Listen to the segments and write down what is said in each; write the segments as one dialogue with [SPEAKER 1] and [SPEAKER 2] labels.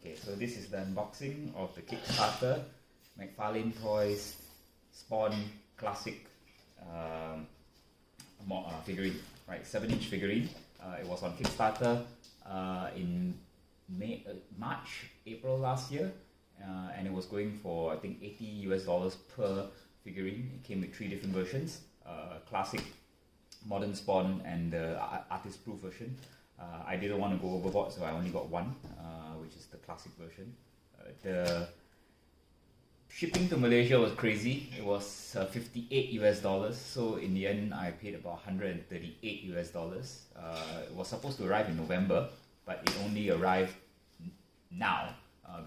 [SPEAKER 1] Okay, so this is the unboxing of the Kickstarter McFarlane Toys Spawn Classic figurine, right? 7-inch figurine. It was on Kickstarter in April last year, and it was going for I think $80 per figurine. It came with 3 different versions: classic, modern Spawn, and the artist-proof version. I didn't want to go overboard, so I only got one, which is the classic version. The shipping to Malaysia was crazy. It was $58, so in the end I paid about $138. It was supposed to arrive in November, but it only arrived now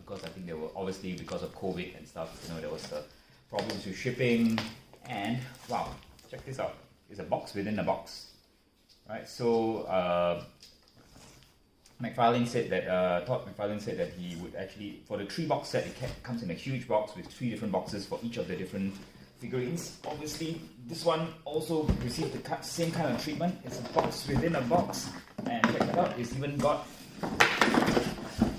[SPEAKER 1] because I think there were, obviously because of COVID and stuff, there was problems with shipping. And wow, check this out. It's a box within a box, right? So McFarlane said that he would actually, for the 3-box set, it comes in a huge box with 3 different boxes for each of the different figurines. Obviously, this one also received the same kind of treatment. It's a box within a box, and check it out, it's even got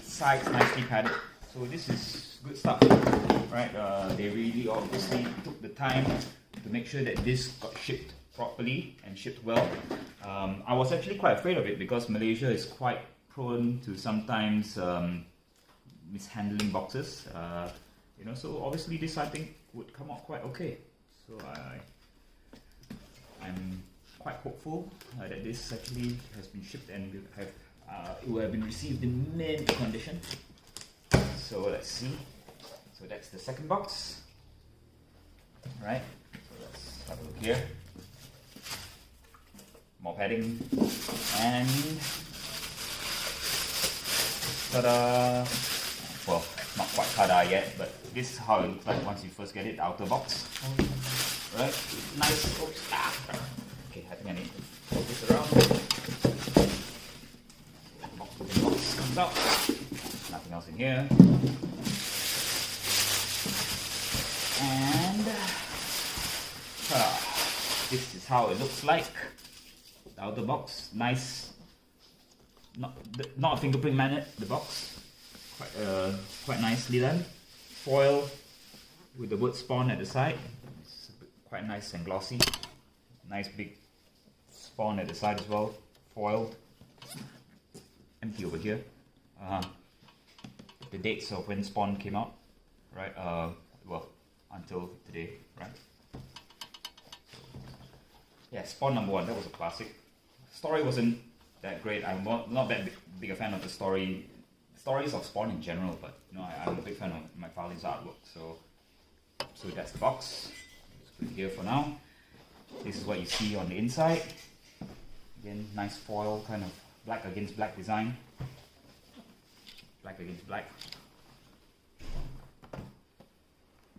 [SPEAKER 1] sides nicely padded. So this is good stuff, right? They really obviously took the time to make sure that this got shipped properly and shipped well. I was actually quite afraid of it because Malaysia is quite prone to sometimes mishandling boxes, so obviously this I think would come out quite okay. So I'm quite hopeful that this actually has been shipped and it will have been received in mint condition. So let's see. So that's the second box, right? So let's have a look here. More padding, and ta-da! Well, not quite ta-da yet, but this is how it looks like once you first get it, the outer box. Right? Nice. Oops. Okay, I think I need to flip this around. The box comes out. Nothing else in here. And this is how it looks like. The outer box, nice. Not a fingerprint magnet, the box, quite nicely done. Foil with the word Spawn at the side. It's quite nice and glossy. Nice big Spawn at the side as well. Foiled. Empty over here. The dates of when Spawn came out, right? Well, until today, right? Yeah, Spawn #1, that was a classic. Story wasn't that great. I'm not that big a fan of the stories of Spawn in general, but I'm a big fan of McFarlane's artwork. So that's the box. Let's put it here for now. This is what you see on the inside. Again, nice foil, kind of black against black design. Black against black.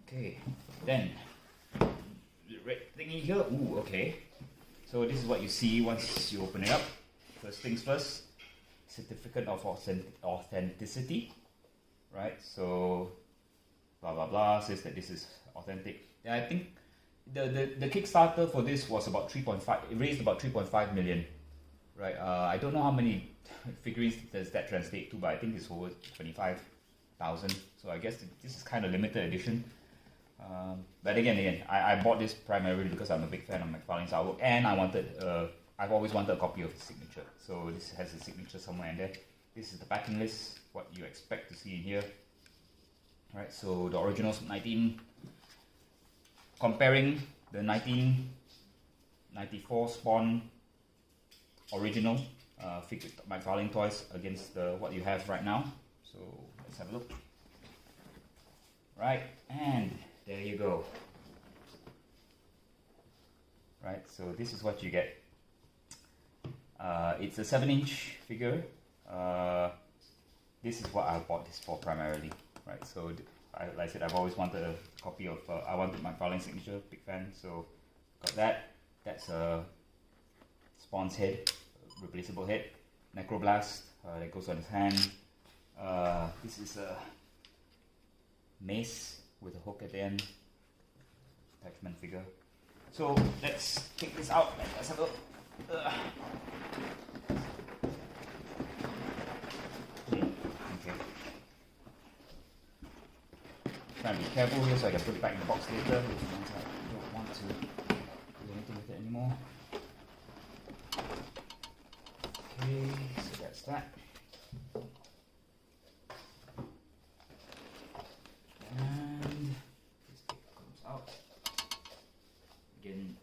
[SPEAKER 1] Okay, then the red thingy here. Ooh, okay. So this is what you see once you open it up. First things first, certificate of authenticity, right? So, blah blah blah says that this is authentic. Yeah, I think the Kickstarter for this was about 3.5. It raised about 3.5 million, right? I don't know how many figurines does that translate to, but I think it's over 25,000. So I guess this is kind of limited edition. But again, I bought this primarily because I'm a big fan of McFarlane's artwork, and I've always wanted a copy of his signature. So this has his signature somewhere in there. This is the packing list, what you expect to see in here. Right, so the originals 19, comparing the 1994 Spawn original McFarlane Toys against what you have right now. So let's have a look. Right, and there you go. Right, so this is what you get. It's a 7-inch figure. This is what I bought this for primarily, right? So, like I said, I've always wanted a copy of. I wanted McFarlane's signature, big fan. So, got that. That's a Spawn's head, replaceable head, Necroblast that goes on his hand. This is a mace with a hook at the end, attachment figure. So let's take this out and let's have a look. Okay. trying to be careful here so I can put it back in the box later once I don't want to do anything with it anymore. Okay, so that's that. And this tape comes out again.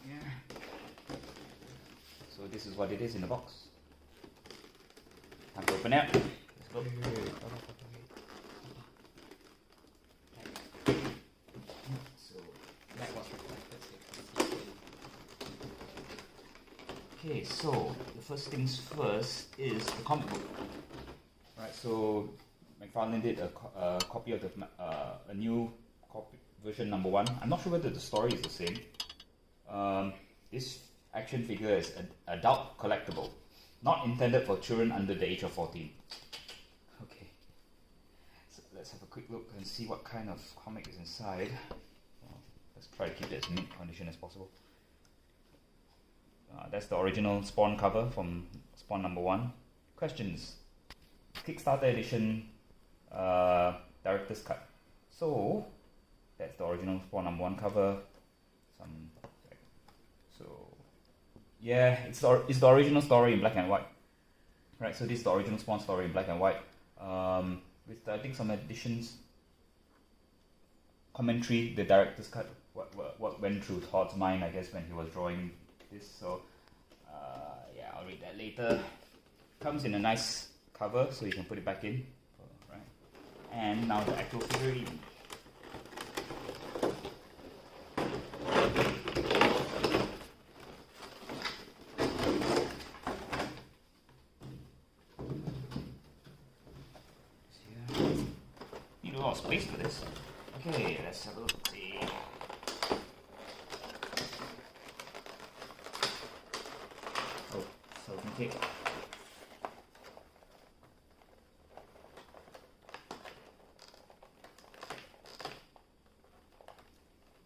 [SPEAKER 1] Yeah. So this is what it is in the box. Time to open it. Let's go. Okay, so the first things first is the comic book. Right, so McFarlane did a copy of a new copy, version number 1. I'm not sure whether the story is the same. This action figure is an adult collectible, not intended for children under the age of 14. Okay, so let's have a quick look and see what kind of comic is inside. Well, let's try to keep it as mint condition as possible. That's the original Spawn cover from Spawn number 1. Questions. Kickstarter edition, director's cut. So that's the original Spawn number 1 cover. So yeah, it's the original story in black and white. Right. So this is the original Spawn story in black and white. With I think some additions, commentary, the director's cut. What went through Todd's mind, I guess, when he was drawing this. So yeah, I'll read that later. Comes in a nice cover, so you can put it back in. Right. And now the actual figurine. Need a lot of space for this. Okay, let's have a look. See. Oh, silicone tape.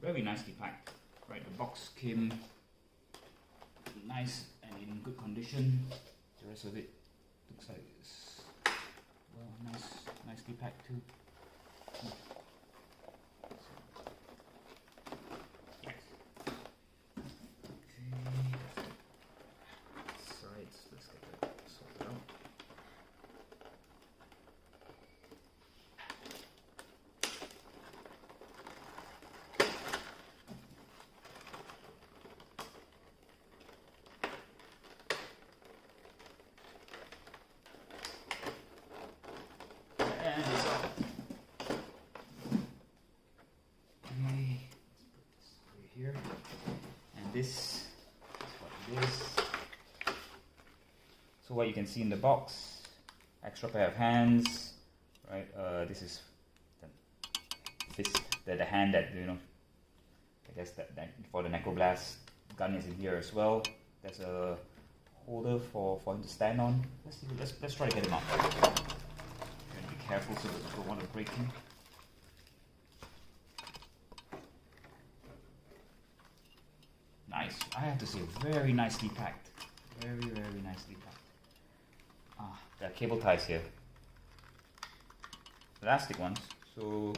[SPEAKER 1] Very nicely packed. Right, the box came nice and in good condition. The rest of it looks like it's well, nicely packed too. Yes. Okay. Sides. Let's get that sorted out. This is what it is. So what you can see in the box, extra pair of hands, right? This is the fist, the hand that, you know, I guess that for the necroblast. Gun is in here as well. There's a holder for him to stand on. Let's try to get him up. Be careful so that you don't want to break him. Nice. I have to say, very nicely packed. Very, very nicely packed. There are cable ties here. Elastic ones, so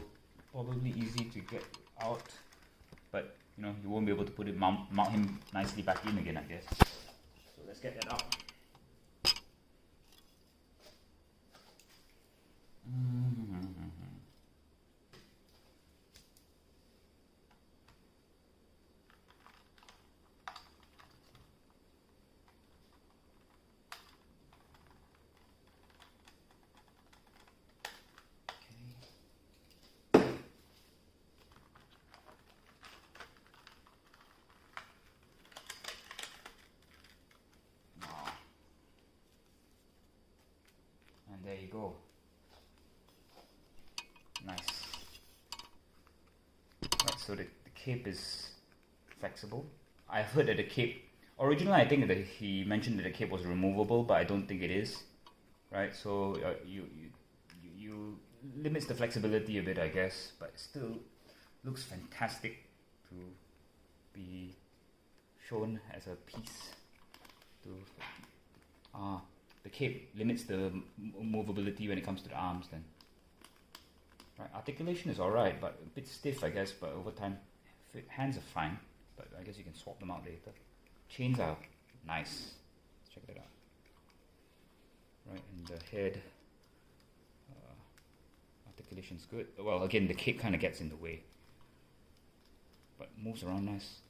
[SPEAKER 1] probably easy to get out. But you know, you won't be able to put it mount him nicely back in again, I guess. So let's get that out. There you go. Nice. Right, so the cape is flexible. I've heard that the cape, originally I think that he mentioned that the cape was removable, but I don't think it is. Right, so you limits the flexibility a bit, I guess, but it still looks fantastic to be shown as a piece. The cape limits the movability when it comes to the arms then. Right, articulation is alright, but a bit stiff, I guess. But over time, hands are fine. But I guess you can swap them out later. Chains are nice. Let's check that out. Right, and the head articulation's good. Well, again, the kick kind of gets in the way, but moves around nice.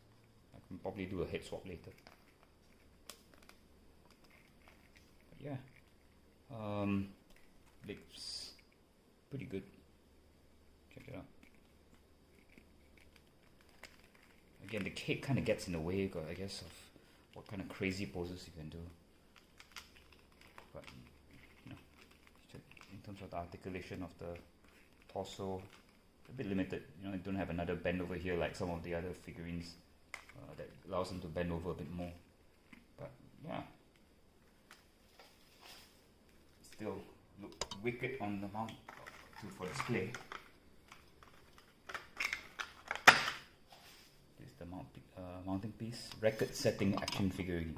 [SPEAKER 1] I can probably do a head swap later. But yeah, lips pretty good. Check it out. Again, the kick kind of gets in the way, I guess, of what kind of crazy poses you can do. But you know, in terms of the articulation of the torso, a bit limited. You know, I don't have another bend over here like some of the other figurines that allows them to bend over a bit more. But yeah, still look wicked on the mount for display. This is the mounting piece, record-setting action figurine.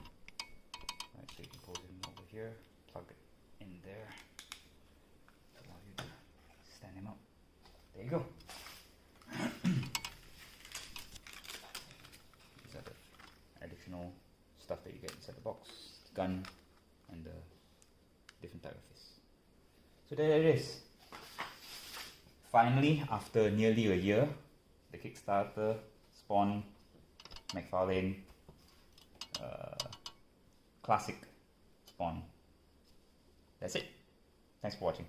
[SPEAKER 1] Right, so you can pose him over here, plug it in there, allow you to stand him up. There you go. These are the additional stuff that you get inside the box: the gun and the different type of face. So there it is. Finally, after nearly a year, the Kickstarter Spawn McFarlane classic Spawn. That's it. Thanks for watching.